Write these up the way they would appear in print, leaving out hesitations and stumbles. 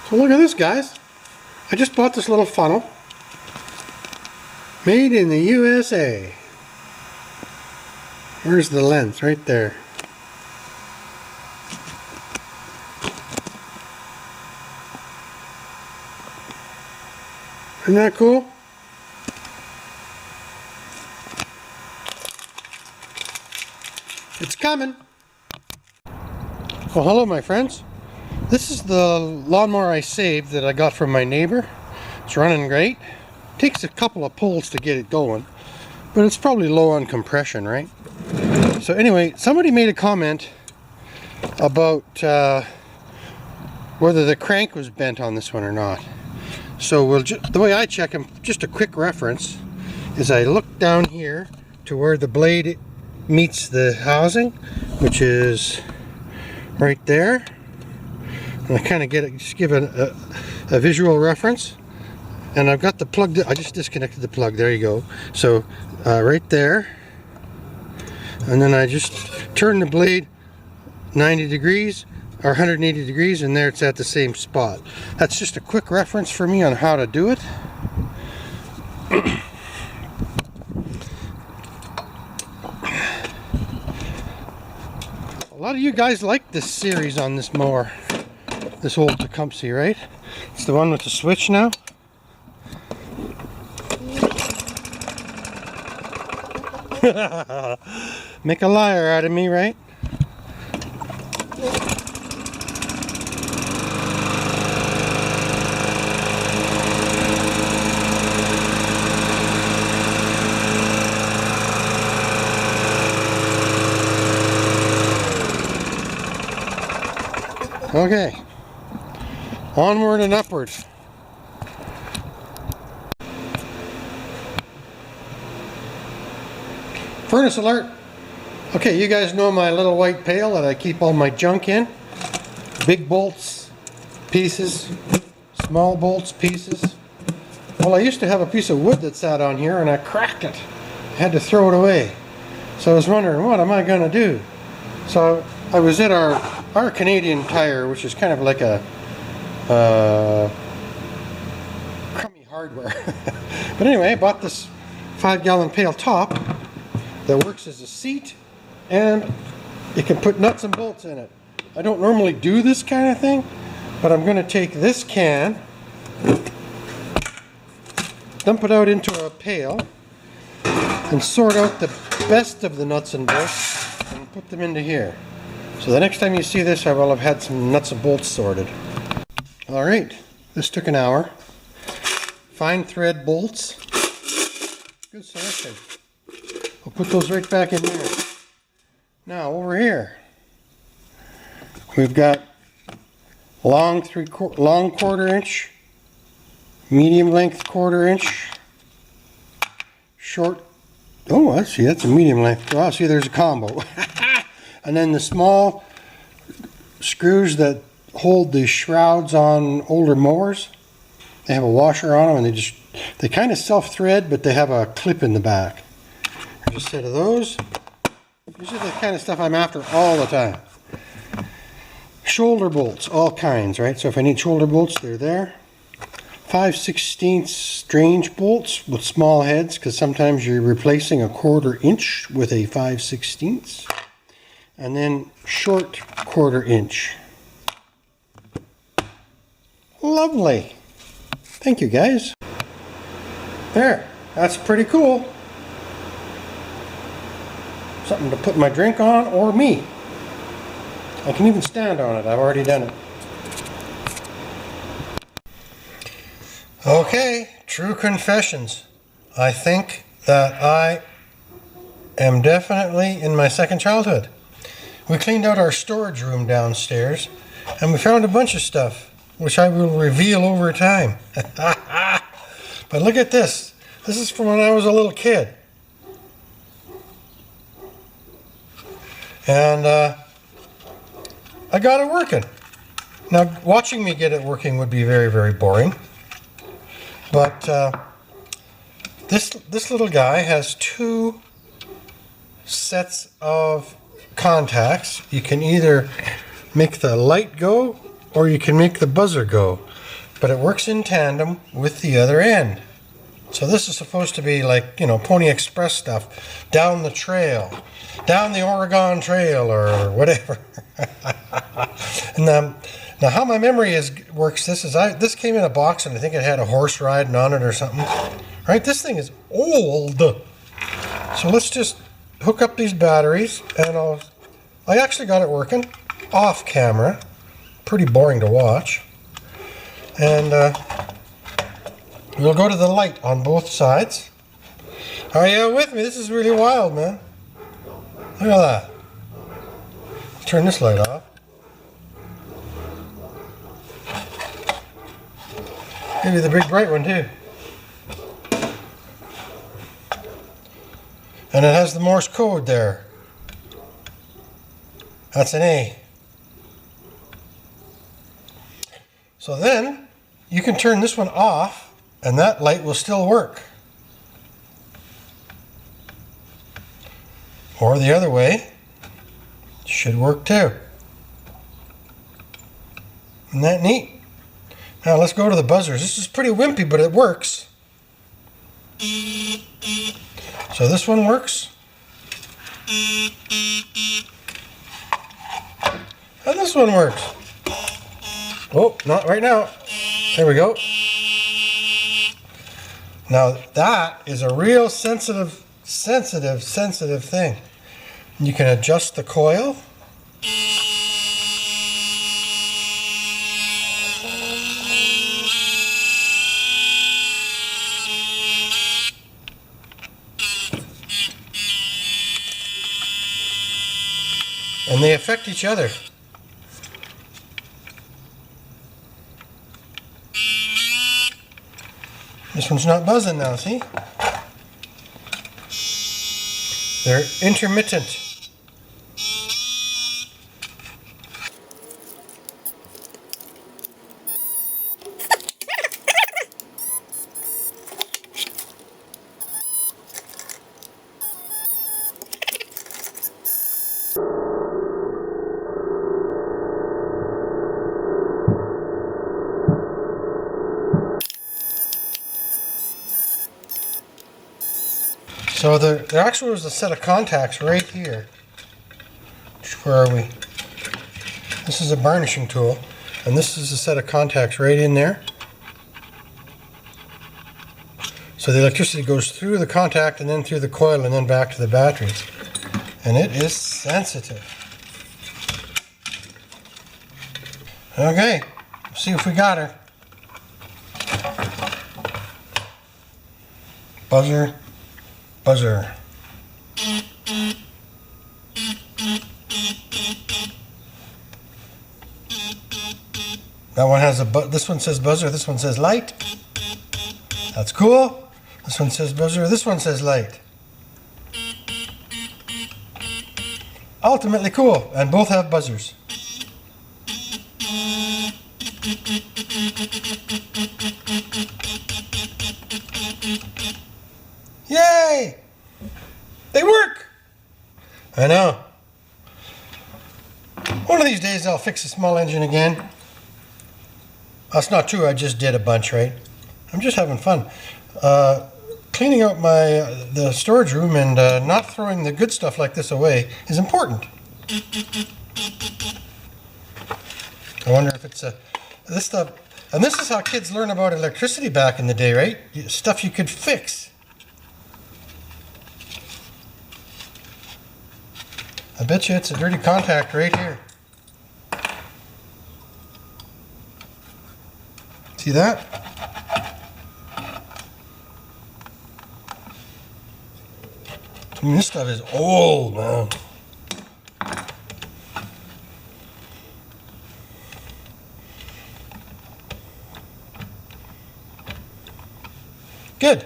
So look at this, guys. I just bought this little funnel. Made in the USA. Where's the lens? Right there. Isn't that cool? It's coming. Well, hello my friends. This is the lawnmower I saved that I got from my neighbor. It's running great. Takes a couple of pulls to get it going, but it's probably low on compression, right? So anyway, somebody made a comment about whether the crank was bent on this one or not. So the way I check them, just a quick reference, is I look down here to where the blade meets the housing, which is right there. And I kind of just give a visual reference. And I've got the plug, I just disconnected the plug, there you go. So right there. And then I just turn the blade 90 degrees or 180 degrees, and there it's at the same spot. That's just a quick reference for me on how to do it. A lot of you guys like this series on this mower, this old Tecumseh, right? It's the one with the switch now. Make a liar out of me, right? Okay, onward and upward. Furnace alert. Okay, you guys know my little white pail that I keep all my junk in. Big bolts, pieces, small bolts, pieces. Well, I used to have a piece of wood that sat on here and I cracked it. I had to throw it away. So I was wondering, what am I going to do? So I was at our Canadian Tire, which is kind of like a crummy hardware. But anyway, I bought this 5-gallon pail top that works as a seat, and you can put nuts and bolts in it. I don't normally do this kind of thing, but I'm going to take this can, dump it out into a pail, and sort out the best of the nuts and bolts and put them into here. So the next time you see this, I will have had some nuts and bolts sorted. Alright, this took an hour. Fine thread bolts. Good selection. I'll put those right back in there. Now over here, we've got long 1/4 inch, medium length 1/4 inch, short. Oh, let's see, that's a medium length. Oh, see, there's a combo. And then the small screws that hold the shrouds on older mowers. They have a washer on them, and they kind of self-thread, but they have a clip in the back. There's a set of those. These are the kind of stuff I'm after all the time. Shoulder bolts, all kinds, right? So if I need shoulder bolts, they're there. 5/16 strange bolts with small heads, because sometimes you're replacing a 1/4 inch with a 5/16. And then short 1/4 inch. Lovely. Thank you, guys. There, that's pretty cool. Something to put my drink on, or me. I can even stand on it. I've already done it. Okay, true confessions. I think that I am definitely in my second childhood. We cleaned out our storage room downstairs, and we found a bunch of stuff, which I will reveal over time. But look at this. This is from when I was a little kid. And I got it working. Now, watching me get it working would be very, very boring. But this little guy has 2 sets of contacts. You can either make the light go or you can make the buzzer go. But it works in tandem with the other end. So this is supposed to be like, you know, Pony Express stuff. Down the trail. Down the Oregon Trail or whatever. And now how my memory works this is this came in a box and I think it had a horse riding on it or something. Right? This thing is old. So let's just hook up these batteries and I actually got it working off camera. Pretty boring to watch. And we'll go to the light on both sides. Are you with me? This is really wild, man. Look at that. Turn this light off. Maybe the big bright one too. And it has the Morse code there. That's an A. So then you can turn this one off and that light will still work. Or the other way should work too. Isn't that neat? Now let's go to the buzzers. This is pretty wimpy, but it works. So this one works. And this one works. Oh, not right now. There we go. Now that is a real sensitive thing. You can adjust the coil. And they affect each other. This one's not buzzing now, see? They're intermittent. So there actually was a set of contacts right here. Where are we? This is a varnishing tool, and this is a set of contacts right in there. So the electricity goes through the contact and then through the coil and then back to the batteries. And it is sensitive. Okay, let's see if we got her. Buzzer. Buzzer. That one has this one says buzzer, this one says light. That's cool. This one says buzzer, this one says light. Ultimately cool, and both have buzzers. Yay! They work! I know. One of these days I'll fix a small engine again. That's not true, I just did a bunch, right? I'm just having fun. Cleaning out the storage room and not throwing the good stuff like this away is important. I wonder if it's this stuff, and this is how kids learn about electricity back in the day, right? Stuff you could fix. I bet you it's a dirty contact right here. See that? I mean, this stuff is old, man. Good.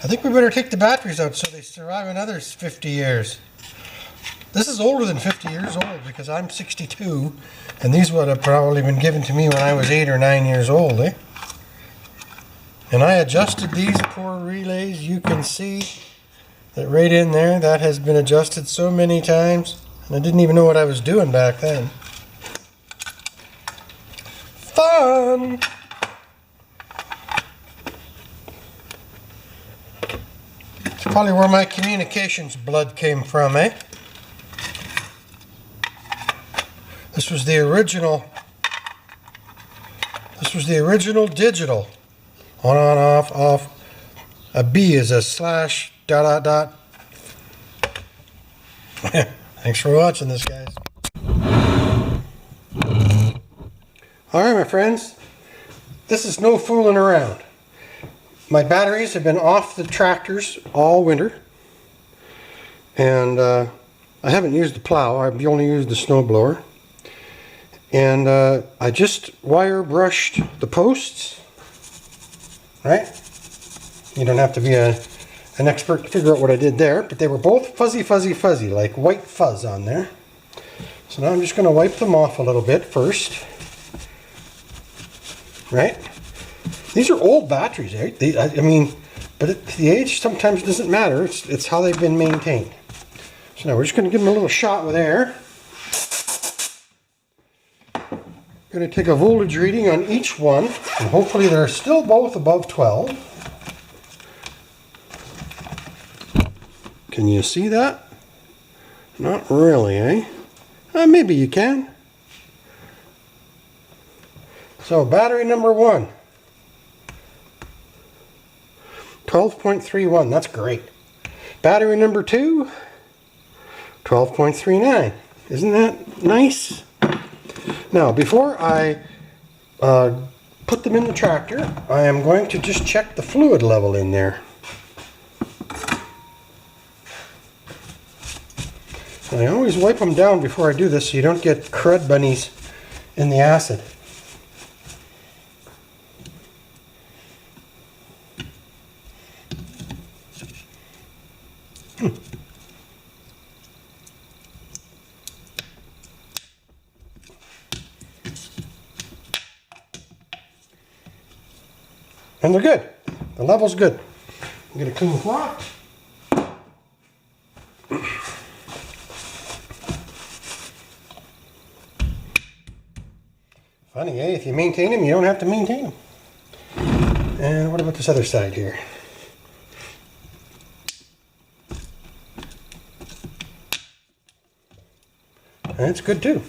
I think we better take the batteries out so they survive another 50 years. This is older than 50 years old because I'm 62, and these would have probably been given to me when I was 8 or 9 years old, eh? And I adjusted these poor relays. You can see that right in there, that has been adjusted so many times, and I didn't even know what I was doing back then. fun. It's probably where my communications blood came from, eh? This was the original. This was the original digital. On, off, off. A B is a slash, dot, dot, dot. Thanks for watching this, guys. Alright, my friends. This is no fooling around. My batteries have been off the tractors all winter. And I haven't used the plow. I've only used the snowblower. And I just wire brushed the posts. Right? You don't have to be an expert to figure out what I did there, but they were both fuzzy, fuzzy, fuzzy, like white fuzz on there. So now I'm just going to wipe them off a little bit first. Right? These are old batteries, right? I mean, but the age sometimes doesn't matter. It's how they've been maintained. So now we're just going to give them a little shot with air. Going to take a voltage reading on each one, and hopefully they're still both above 12. Can you see that? Not really, eh? Maybe you can. So battery number 1, 12.31, that's great. Battery number 2, 12.39. Isn't that nice? Now, before I put them in the tractor, I am going to just check the fluid level in there. And I always wipe them down before I do this so you don't get crud bunnies in the acid. And they're good. The level's good. I'm going to clean the clock. Funny, eh? If you maintain them, you don't have to maintain them. And what about this other side here? That's good too.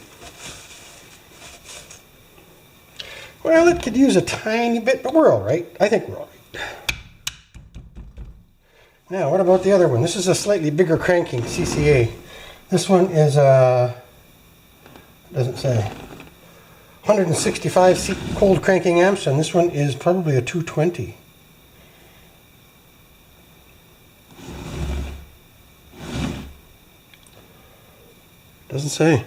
Well, it could use a tiny bit, but we're all right. I think we're all right. Now, what about the other one? This is a slightly bigger cranking CCA. This one is doesn't say, 165 cold cranking amps, and this one is probably a 220. Doesn't say.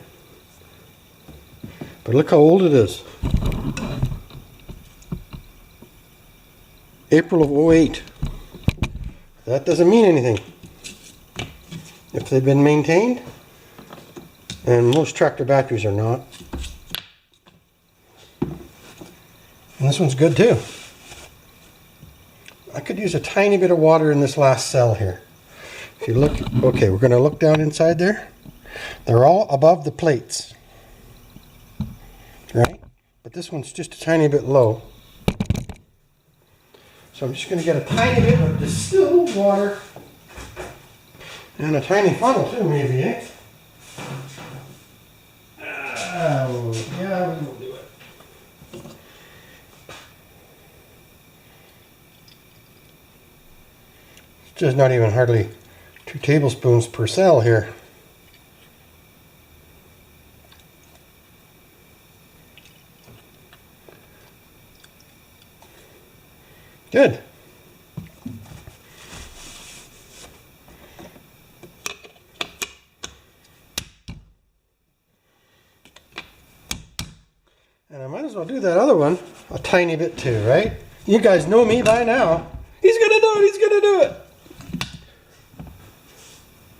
But look how old it is. April of 08. That doesn't mean anything. If they've been maintained, and most tractor batteries are not. And this one's good too. I could use a tiny bit of water in this last cell here. If you look, okay, we're going to look down inside there. They're all above the plates, right? But this one's just a tiny bit low. So I'm just going to get a tiny bit of distilled water and a tiny funnel too, maybe, eh? Yeah, we'll do it. It's just not even hardly 2 tablespoons per cell here. Good. And I might as well do that other one a tiny bit too, right? You guys know me by now. He's gonna do it, he's gonna do it.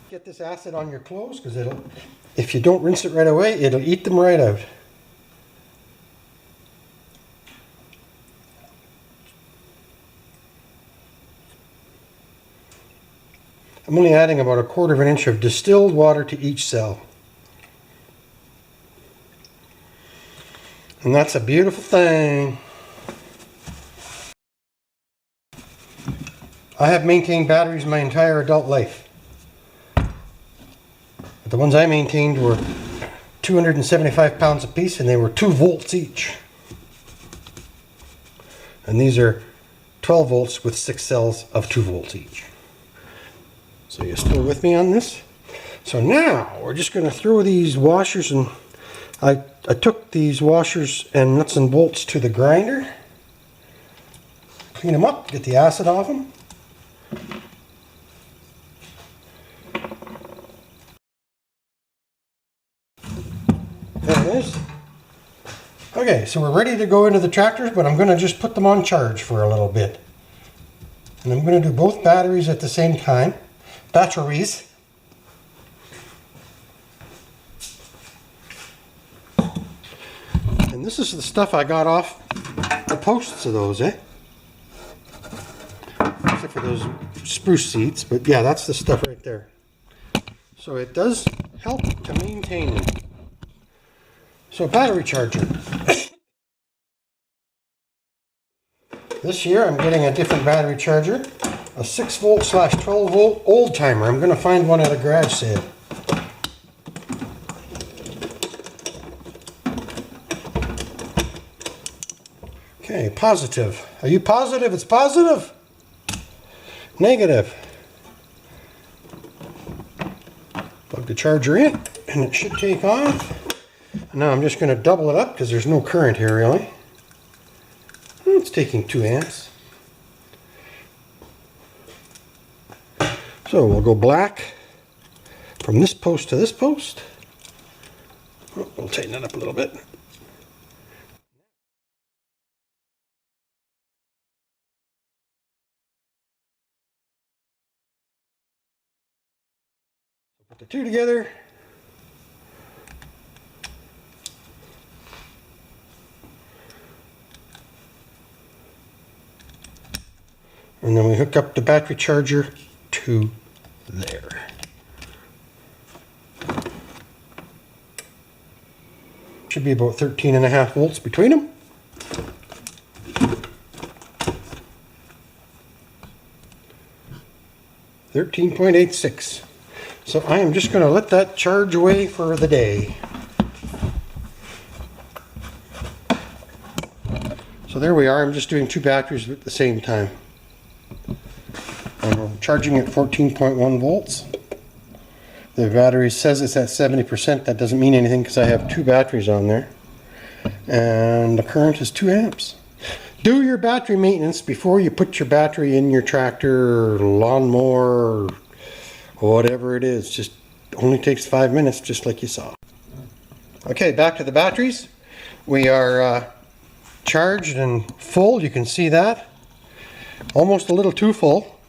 Get this acid on your clothes, because if you don't rinse it right away, it'll eat them right out. I'm only adding about 1/4 inch of distilled water to each cell. And that's a beautiful thing. I have maintained batteries my entire adult life. But the ones I maintained were 275 pounds a piece, and they were 2 volts each. And these are 12 volts with 6 cells of 2 volts each. So you're still with me on this? So now we're just going to throw these washers, and I took these washers and nuts and bolts to the grinder. Clean them up, get the acid off them. There it is. Okay, so we're ready to go into the tractors, but I'm going to just put them on charge for a little bit. And I'm going to do both batteries at the same time. Batteries. And this is the stuff I got off the posts of those, eh? Except for those spruce seeds, but yeah, that's the stuff right there. So it does help to maintain them. So battery charger. This year I'm getting a different battery charger, a 6 volt / 12 volt old timer. I'm going to find one at a garage sale. Okay, positive. Are you positive it's positive? Negative. Plug the charger in and it should take off. Now I'm just going to double it up because there's no current here really. It's taking 2 amps. So we'll go black from this post to this post. Oh, we'll tighten it up a little bit. Put the 2 together. And then we hook up the battery charger to there. Should be about 13.5 volts between them. $13.86. So I am just going to let that charge away for the day. So there we are. I'm just doing 2 batteries at the same time. I'm charging at 14.1 volts. The battery says it's at 70%. That doesn't mean anything because I have 2 batteries on there. And the current is 2 amps. Do your battery maintenance before you put your battery in your tractor or lawnmower or whatever it is. Just only takes 5 minutes, just like you saw. Okay, back to the batteries. We are charged and full. You can see that. Almost a little too full.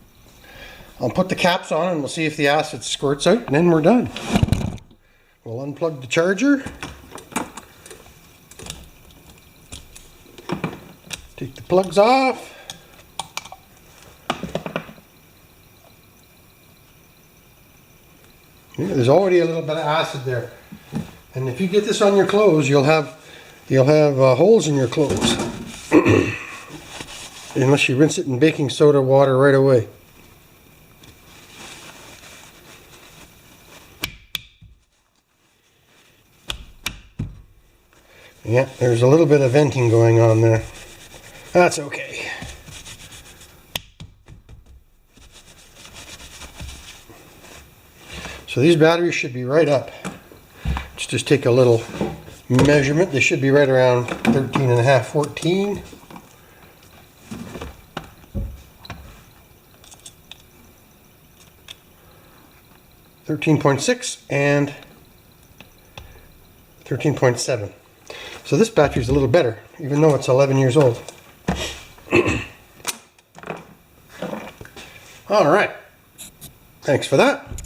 I'll put the caps on and we'll see if the acid squirts out, and then we're done. We'll unplug the charger. Take the plugs off. Yeah, there's already a little bit of acid there. And if you get this on your clothes, you'll have holes in your clothes. Unless you rinse it in baking soda water right away. Yeah, there's a little bit of venting going on there. That's okay. So these batteries should be right up. Let's just take a little measurement. They should be right around 13.5, 14. .6 and 13.7. So this battery is a little better, even though it's 11 years old. All right. Thanks for that.